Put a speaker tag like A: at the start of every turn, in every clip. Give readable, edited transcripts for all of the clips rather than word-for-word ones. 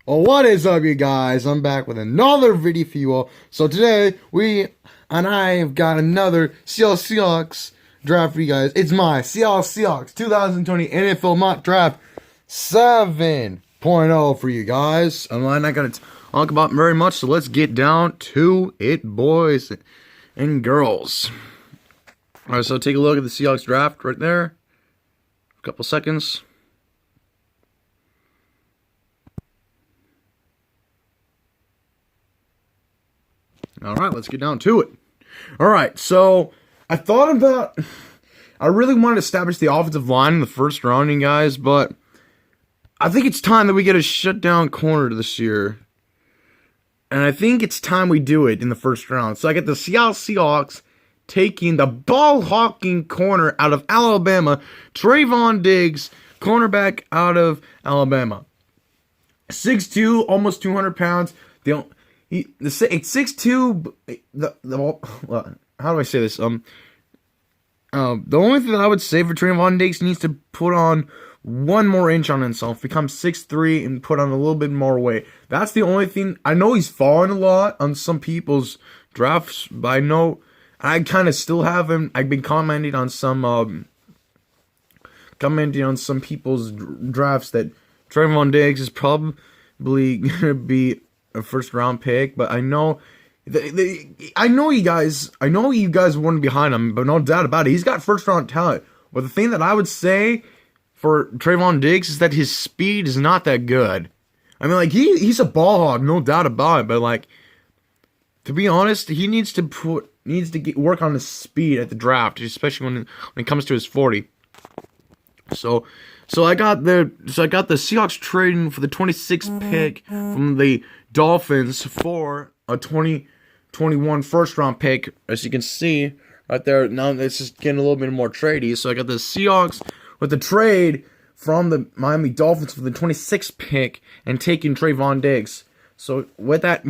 A: Well, what is up, you guys? I'm back with another video for you all. So today, I have got another Seahawks draft for you guys. It's my Seahawks 2020 N.F.L mock draft 7.0 for you guys. I'm not going to talk about very much, so let's get down to it, boys and girls. Alright, so take a look at the Seahawks draft right there. A couple seconds. Alright, let's get down to it. Alright, so I really wanted to establish the offensive line in the first round, you guys, but I think it's time that we get a shutdown corner this year. And I think it's time we do it in the first round. So I get the Seattle Seahawks taking the ball-hawking corner out of Alabama, Trayvon Diggs, cornerback out of Alabama. 6'2", almost 200 pounds. It's 6'2". How do I say this? The only thing that I would say for Trayvon Diggs needs to put on 1 more inch on himself, become 6'3", and put on a little bit more weight. That's the only thing. I know he's fallen a lot on some people's drafts, but I know I kind of still have him. I've been commenting on some people's drafts that Trayvon Diggs is probably gonna be a first round pick, but I know you guys weren't behind him, but no doubt about it, he's got first round talent. But the thing that I would say for Trayvon Diggs is that his speed is not that good. I mean, like, he's a ball hog, no doubt about it, but like, to be honest, he needs to work on his speed at the draft, especially when it comes to his 40. So I got the Seahawks trading for the 26th pick from the Dolphins for a 2021 first round pick. As you can see right there, now it's just getting a little bit more tradey. So I got the Seahawks with the trade from the Miami Dolphins for the 26th pick and taking Trayvon Diggs. So with that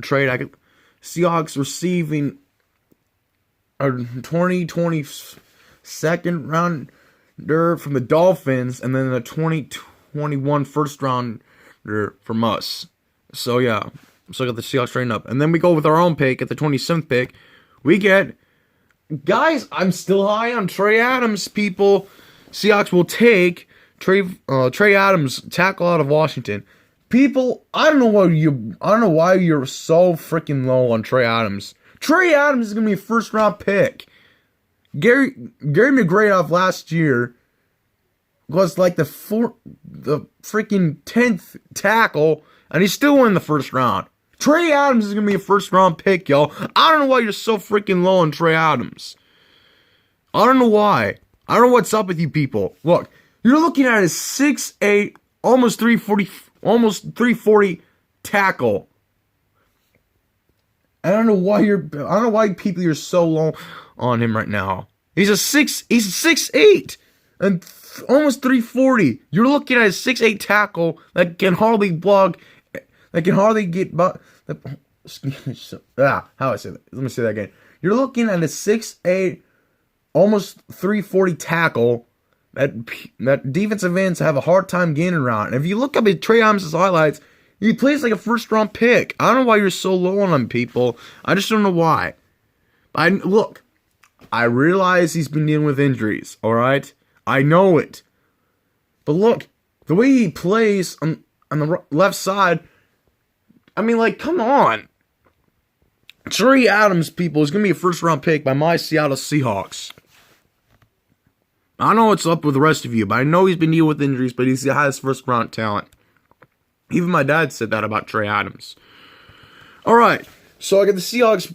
A: trade, I could Seahawks receiving a 2020 second rounder from the Dolphins, and then a 2021 first rounder from us. So yeah, so I got the Seahawks trading up, and then we go with our own pick at the 27th pick. We get, guys, I'm still high on Trey Adams. People, Seahawks will take Trey Adams, tackle out of Washington. People, I don't know why you're so freaking low on Trey Adams. Trey Adams is gonna be a first round pick. Gary McGrath last year was like the freaking 10th tackle, and he's still in the first round. Trey Adams is going to be a first round pick, y'all. I don't know why you're so freaking low on Trey Adams. I don't know why. I don't know what's up with you people. Look, you're looking at a 6'8", almost 340 tackle. I don't know why people are so low on him right now. He's 6'8" and almost 340. You're looking at a 6'8" tackle that can hardly block, that can hardly get how I say that? Let me say that again. You're looking at a 6'8", almost 340 tackle that defensive ends have a hard time getting around. And if you look up at Trey Adams' highlights, he plays like a first round pick. I don't know why you're so low on him, people. I just don't know why. I realize he's been dealing with injuries, alright? I know it. But look, the way he plays on the left side, I mean, like, come on. Trey Adams, people, is going to be a first-round pick by my Seattle Seahawks. I don't know what's up with the rest of you, but I know he's been dealing with injuries, but he's got his first-round talent. Even my dad said that about Trey Adams. Alright. So I got the Seahawks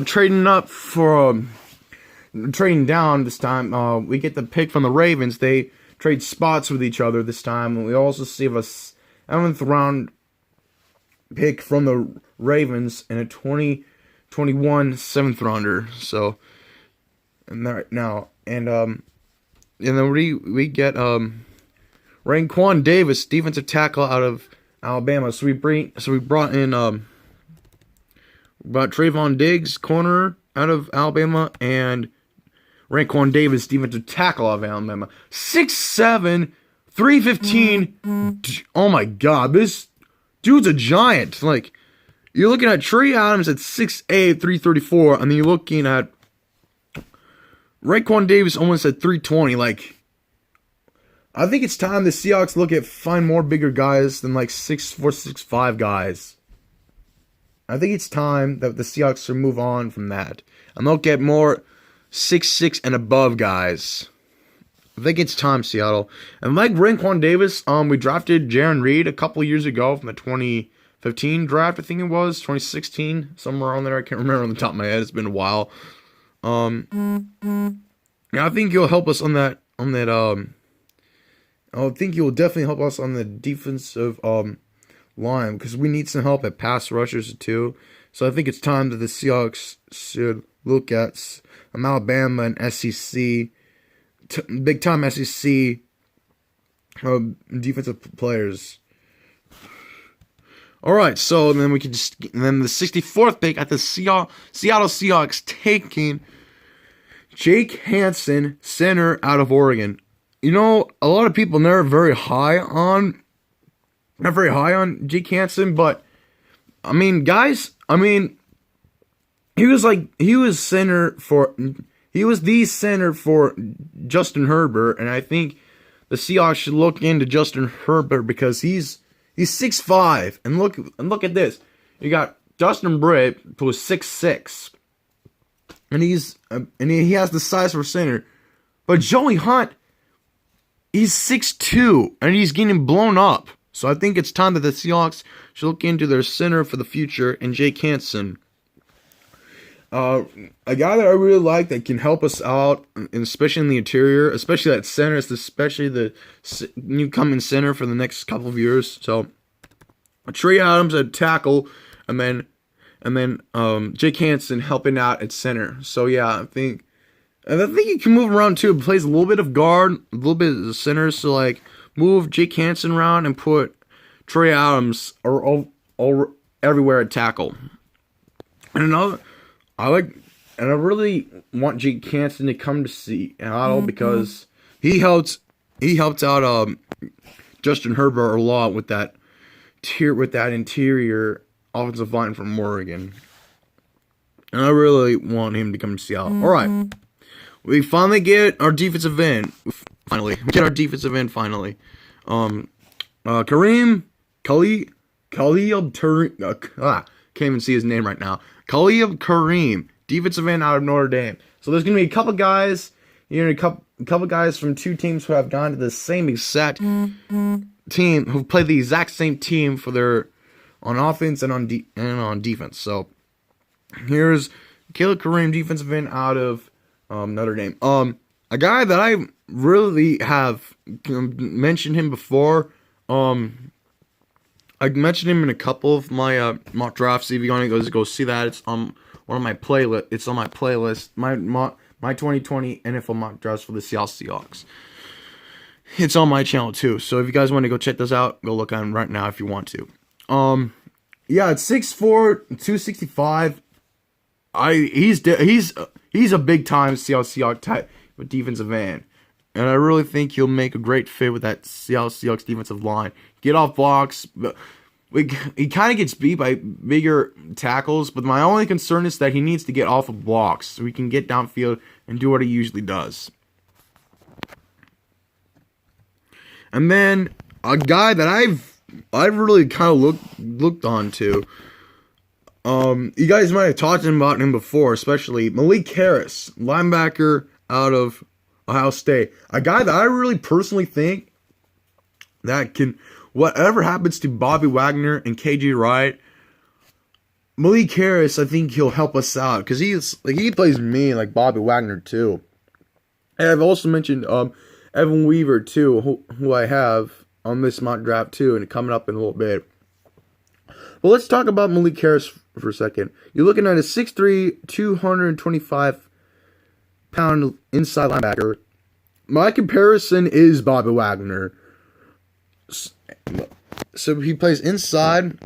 A: trading up for trading down this time. We get the pick from the Ravens. They trade spots with each other this time. And we also receive a 7th round pick from the Ravens and a 2021 7th rounder. So and then we get Raekwon Davis, defensive tackle out of Alabama. So we brought in Trayvon Diggs, corner out of Alabama, and Raekwon Davis, defensive tackle out of Alabama. 6'7", 315. Oh my god, this dude's a giant. Like, you're looking at Trey Adams at 6'8", 334, and then you're looking at Raekwon Davis almost at 320. Like, I think it's time the Seahawks find more bigger guys than like 6'4", 6'5" guys. I think it's time that the Seahawks should move on from that and look at more 6'6" and above guys. I think it's time, Seattle. And like Raekwon Davis, we drafted Jaron Reed a couple years ago from the 2015 draft, I think it was 2016, somewhere around there. I can't remember on the top of my head. It's been a while. Yeah, I think he'll help us on that. I think he will definitely help us on the defensive line because we need some help at pass rushers too. So I think it's time that the Seahawks should look at Alabama and SEC, big time SEC defensive players. All right, so then then the 64th pick at the Seattle Seahawks taking Jake Hansen, center out of Oregon. You know, a lot of people not very high on Jake Hansen, but I mean, guys, he was the center for Justin Herbert, and I think the Seahawks should look into Justin Herbert because he's 6'5", and look at this. You got Justin Britt, who is 6'6", and he has the size for center, but Joey Hunt, he's 6'2", and he's getting blown up. So I think it's time that the Seahawks should look into their center for the future and Jake Hansen. A guy that I really like that can help us out, and especially in the interior, especially at center, especially the new coming center for the next couple of years. So Trey Adams at tackle, and then Jake Hansen helping out at center. So yeah, I think he can move around too. He plays a little bit of guard, a little bit of center. So like move Jake Hansen around and put Trey Adams or everywhere at tackle. And I really want Jake Hansen to come to Seattle because he helped out Justin Herbert a lot with that interior offensive line from Oregon. And I really want him to come to Seattle. All right. We finally get our defensive end. Finally. Can't even see his name right now. Khalil Kareem, defensive end out of Notre Dame. So there's going to be a couple guys, a couple guys from two teams who have gone to the same exact team, who play the exact same team on offense and on defense. So here's Khalil Kareem, defensive end out of Notre Dame. A guy that I really have mentioned him before. I mentioned him in a couple of my mock drafts. If you want to go see that, it's on one of my playlist. It's on my playlist. My 2020 N.F.L. mock drafts for the Seattle Seahawks. It's on my channel too. So if you guys want to go check those out, go look at them right now if you want to. Yeah, it's 6'4", 265. He's a big time Seattle Seahawks type of defensive end. And I really think he'll make a great fit with that Seattle Seahawks defensive line. Get off blocks. He kind of gets beat by bigger tackles, but my only concern is that he needs to get off of blocks so he can get downfield and do what he usually does. And then a guy that I've really kind of looked on to. You guys might have talked about him before, especially Malik Harris, linebacker out of Ohio State. A guy that I really personally think that can, whatever happens to Bobby Wagner and KJ Wright, Malik Harris, I think he'll help us out because he plays mean like Bobby Wagner too. And I've also mentioned Evan Weaver too, who I have on this mock draft too, and coming up in a little bit. Well, let's talk about Malik Harris for a second. You're looking at a 6'3", 225-pound inside linebacker. My comparison is Bobby Wagner. So he plays inside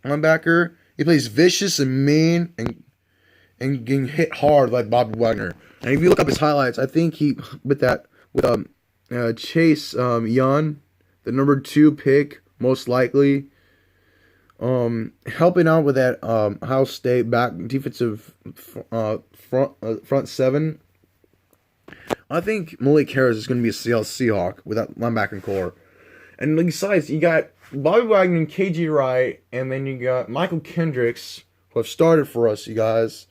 A: linebacker. He plays vicious and mean and getting hit hard like Bobby Wagner. And if you look up his highlights, I think with Chase Young, the number 2 pick, most likely. Helping out with that Ohio State back defensive front 7. I think Malik Harris is going to be a Seahawk with that linebacker core. And besides, you got Bobby Wagner and KG Wright, and then you got Michael Kendricks, who have started for us, you guys.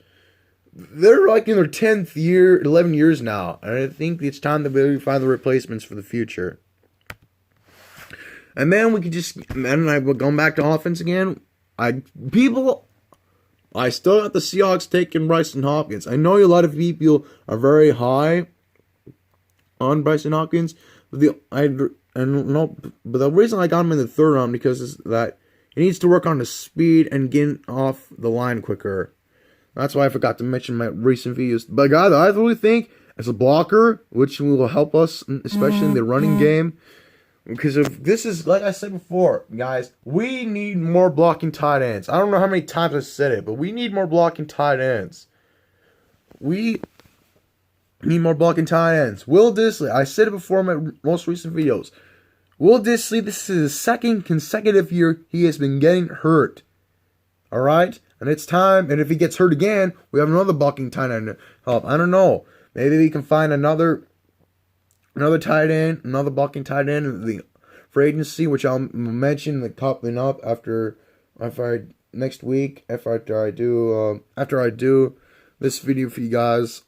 A: They're like in their 10th year, 11 years now. And I think it's time to really find the replacements for the future. And then we could just, going back to offense again. I still got the Seahawks taking Bryson Hopkins. I know a lot of people are very high on Bryson Hopkins, but the reason I got him in the 3rd round because is that he needs to work on his speed and getting off the line quicker. That's why I forgot to mention my recent videos. But a guy that I really think as a blocker, which will help us, especially in the running game. Because if this is, like I said before, guys, we need more blocking tight ends. I don't know how many times I said it, but we need more blocking tight ends. We need more blocking tight ends. Will Dissly, I said it before in my most recent videos. Will Dissly, this is his 2nd consecutive year he has been getting hurt. Alright? And it's time, and if he gets hurt again, we have another blocking tight end help. I don't know. Maybe we can find another tight end, another blocking tight end in the free agency, which I'll mention coming up after next week after I do this video for you guys.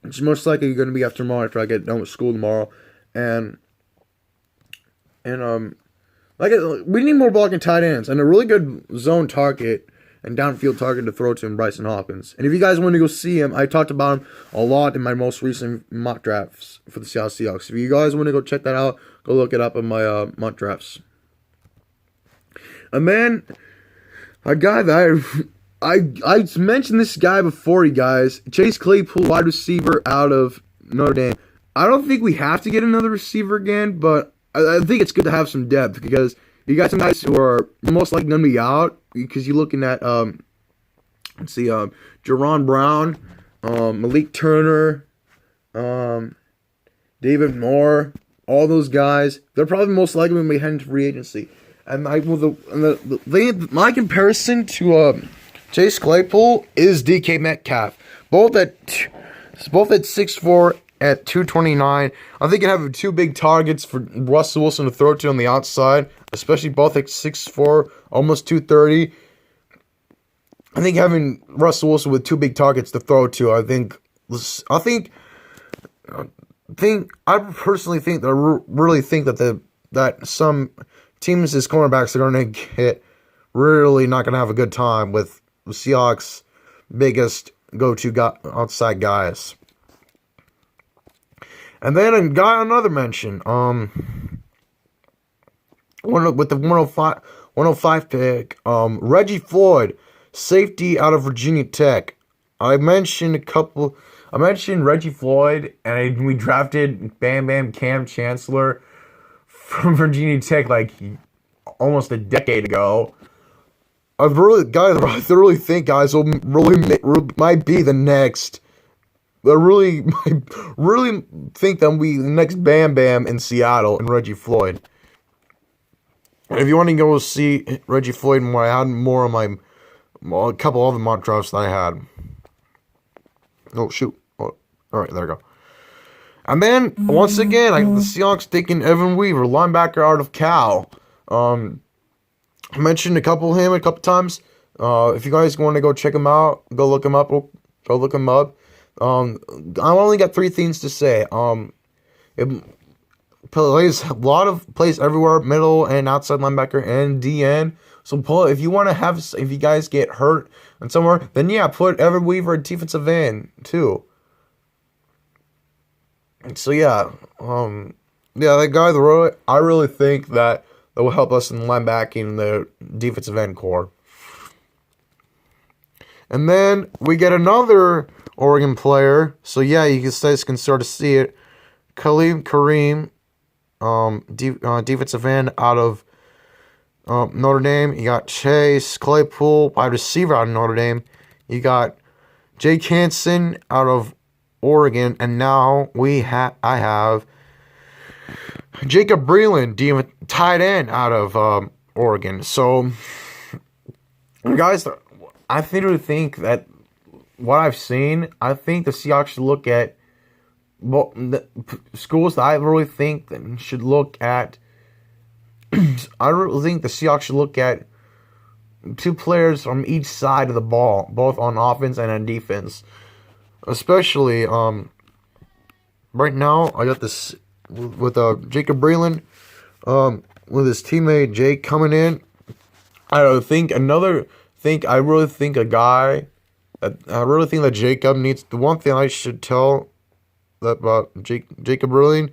A: It's most likely going to be after tomorrow after I get done with school tomorrow, and we need more blocking tight ends and a really good zone target and downfield target to throw to him, Bryson Hopkins. And if you guys want to go see him, I talked about him a lot in my most recent mock drafts for the Seattle Seahawks. If you guys want to go check that out, go look it up in my mock drafts. And then a guy that I mentioned this guy before, you guys. Chase Claypool, wide receiver out of Notre Dame. I don't think we have to get another receiver again, but I think it's good to have some depth because you got some guys who are most likely going to be out because you're looking at, Jerron Brown, Malik Turner, David Moore, all those guys. They're probably most likely going to be heading to free agency. And my comparison to Chase Claypool is DK Metcalf. Both at 6'4", at 229. I think you have 2 big targets for Russell Wilson to throw to on the outside, especially both at 6'4", almost 230. I think having Russell Wilson with 2 big targets to throw to, I personally think that some teams as cornerbacks are going to get really not going to have a good time with the Seahawks' biggest go-to outside guys. And then another mention, with the 105 pick, Reggie Floyd, safety out of Virginia Tech. I mentioned Reggie Floyd, and we drafted Bam Bam Cam Chancellor from Virginia Tech like almost a decade ago. I really think guys might be the next. I really think that we the next Bam Bam in Seattle and Reggie Floyd. And if you want to go see Reggie Floyd more, I had more on a couple other mock drafts that I had. Oh shoot! Oh, all right, there we go. And then once again, the Seahawks taking Evan Weaver, linebacker out of Cal. I mentioned him a couple times. If you guys want to go check him out, go look him up. I only got 3 things to say. It plays everywhere, middle and outside linebacker and DN. So if you guys get hurt and somewhere, then yeah, put Evan Weaver at defensive end too. So yeah, that guy, I really think that will help us in linebacking the defensive end core. And then we get another Oregon player. So yeah, you guys can sort of see it. Kareem, defensive end out of Notre Dame. You got Chase Claypool, wide receiver out of Notre Dame. You got Jake Hansen out of Oregon, and now I have Jacob Breeland, tight end out of Oregon. So, guys, I think that what I've seen, I think the Seahawks should look at the schools that I really think that should look at. I really think the Seahawks should look at 2 players from each side of the ball, both on offense and on defense. Especially right now, I got this with Jacob Breeland, with his teammate Jake coming in. I really think that Jacob needs. The one thing I should tell about Jacob Breeland,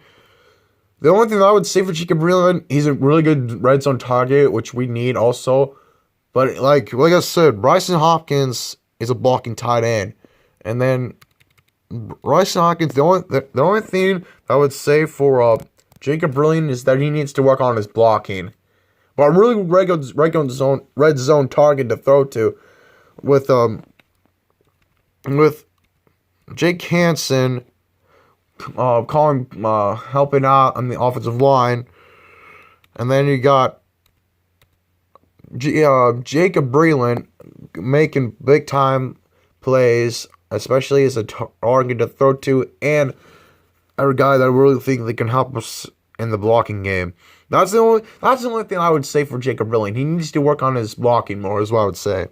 A: the only thing I would say for Jacob Breeland, he's a really good red zone target, which we need also. But like I said, Bryson Hopkins is a blocking tight end, and then Bryson Hopkins. The only thing I would say for Jacob Breeland is that he needs to work on his blocking. But a really red zone target to throw to with Jake Hansen helping out on the offensive line, and then you got Jacob Breeland making big time plays, especially as a target to throw to, and a guy that I really think that can help us in the blocking game. That's the only thing I would say for Jacob Breeland. He needs to work on his blocking more, is what I would say.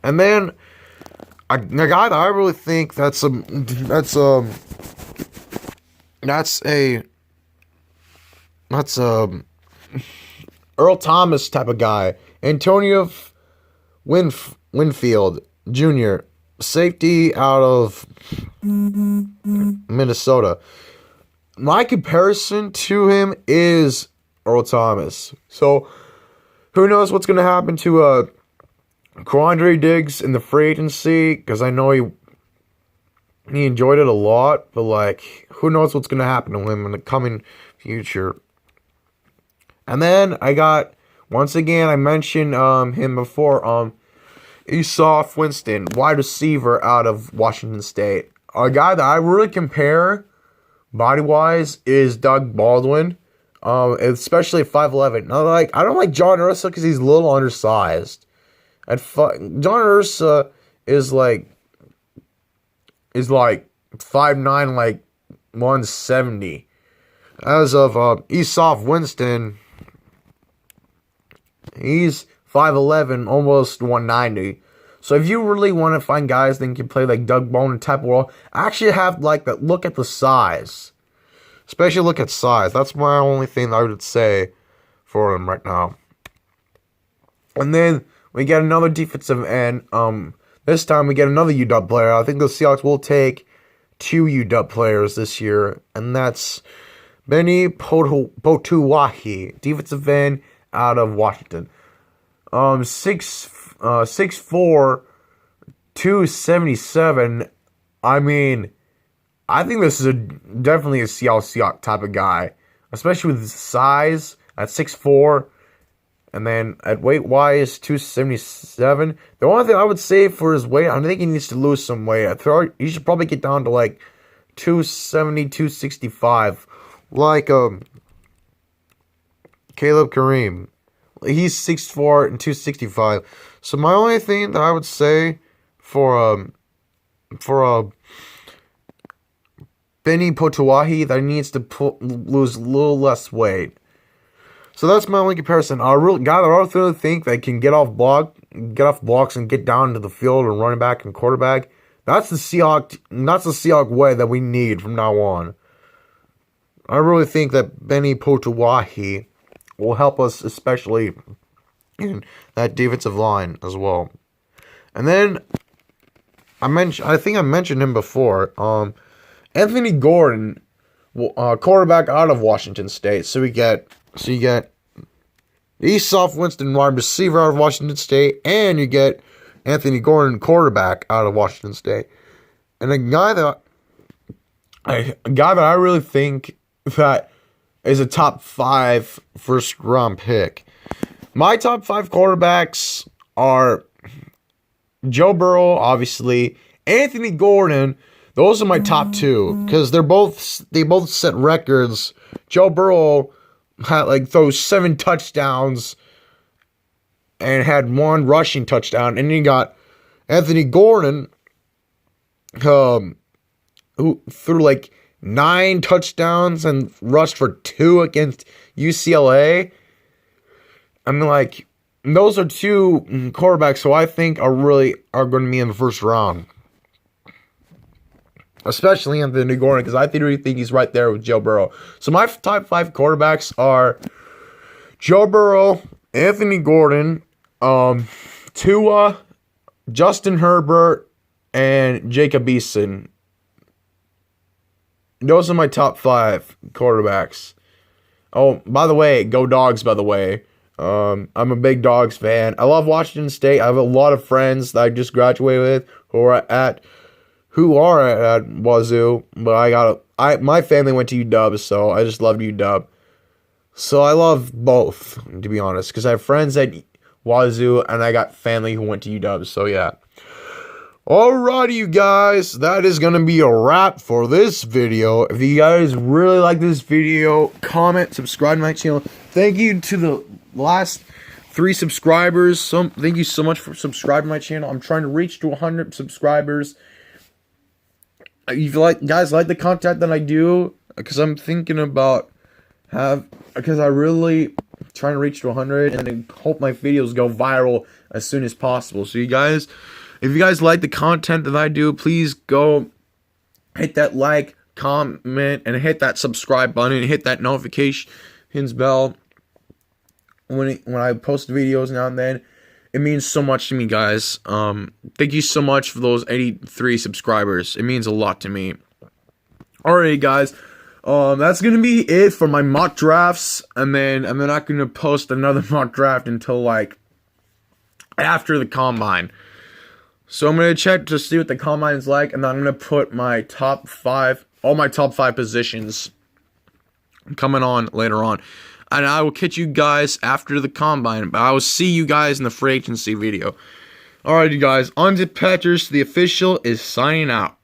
A: And then a guy that I really think that's Earl Thomas type of guy. Antonio Winfield Jr., safety out of Minnesota. My comparison to him is Earl Thomas. So, who knows what's going to happen to Quandre Diggs in the free agency, because I know he enjoyed it a lot, but like, who knows what's going to happen to him in the coming future. And then I got, once again, I mentioned him before, Esau Winston, wide receiver out of Washington State. A guy that I really compare body-wise is Doug Baldwin, especially at 5'11". I don't like John Ursa because he's a little undersized. John Ursa is like 5'9", like 170. As of Esau Winston, he's 5'11", almost 190. So if you really want to find guys that can play like Doug Baldwin type of role, actually have like that. Look at the size, especially look at size. That's my only thing I would say for him right now. And then we get another defensive end. This time we get another UW player. I think the Seahawks will take 2 UW players this year, and that's Benny Potuahi, defensive end out of Washington. 6'4", 277. I mean, I think this is definitely a Seahawks type of guy, especially with his size at 6'4", and then at weight-wise, 277. The only thing I would say for his weight, I think he needs to lose some weight. He should probably get down to like 270, 265, like Caleb Kareem. He's 6'4" and 265. So my only thing that I would say for Benny Potuahi, that he needs to lose a little less weight. So that's my only comparison. A real guy that I really think that can get off blocks and get down to the field and running back and quarterback. That's the Seahawks way that we need from now on. I really think that Benny Potuahi will help us, especially in that defensive line as well. And then I think I mentioned him before. Anthony Gordon, quarterback out of Washington State. So you get Esau Winston, wide receiver out of Washington State, and you get Anthony Gordon, quarterback out of Washington State. And a guy that I really think that is a top 5 first round pick. My top 5 quarterbacks are Joe Burrow, obviously, Anthony Gordon, those are my top two because they both set records. Joe Burrow had like those 7 touchdowns and had 1 rushing touchdown, and then you got Anthony Gordon, who threw like 9 touchdowns and rushed for 2 against UCLA. I mean, like, those are 2 quarterbacks who I think are going to be in the first round. Especially Anthony Gordon, because I really think he's right there with Joe Burrow. So my top 5 quarterbacks are Joe Burrow, Anthony Gordon, Tua, Justin Herbert, and Jacob Eason. Those are my top 5 quarterbacks. Oh, by the way, go Dogs, by the way. I'm a big Dogs fan. I love Washington State. I have a lot of friends that I just graduated with who are at Wazoo, but my family went to UW, so I just loved UW. So I love both, to be honest, because I have friends at Wazoo and I got family who went to UW. So yeah. Alrighty, you guys, that is going to be a wrap for this video. If you guys really like this video, comment, subscribe to my channel. Thank you to the last 3 subscribers. Thank you so much for subscribing to my channel. I'm trying to reach to 100 subscribers. If you guys like the content that I do, because I'm thinking about because I really trying to reach to 100 and I hope my videos go viral as soon as possible. So you guys, if you guys like the content that I do, please go hit that like, comment, and hit that subscribe button and hit that notifications bell when I post videos now and then. It means so much to me, guys. Thank you so much for those 83 subscribers. It means a lot to me. Alright, guys. That's going to be it for my mock drafts. And then I'm not going to post another mock draft until, like, after the Combine. So I'm going to check to see what the Combine is like. And then I'm going to put my top 5, all my top 5 positions coming on later on. And I will catch you guys after the Combine. But I will see you guys in the free agency video. Alright, you guys. On to Packers. The official is signing out.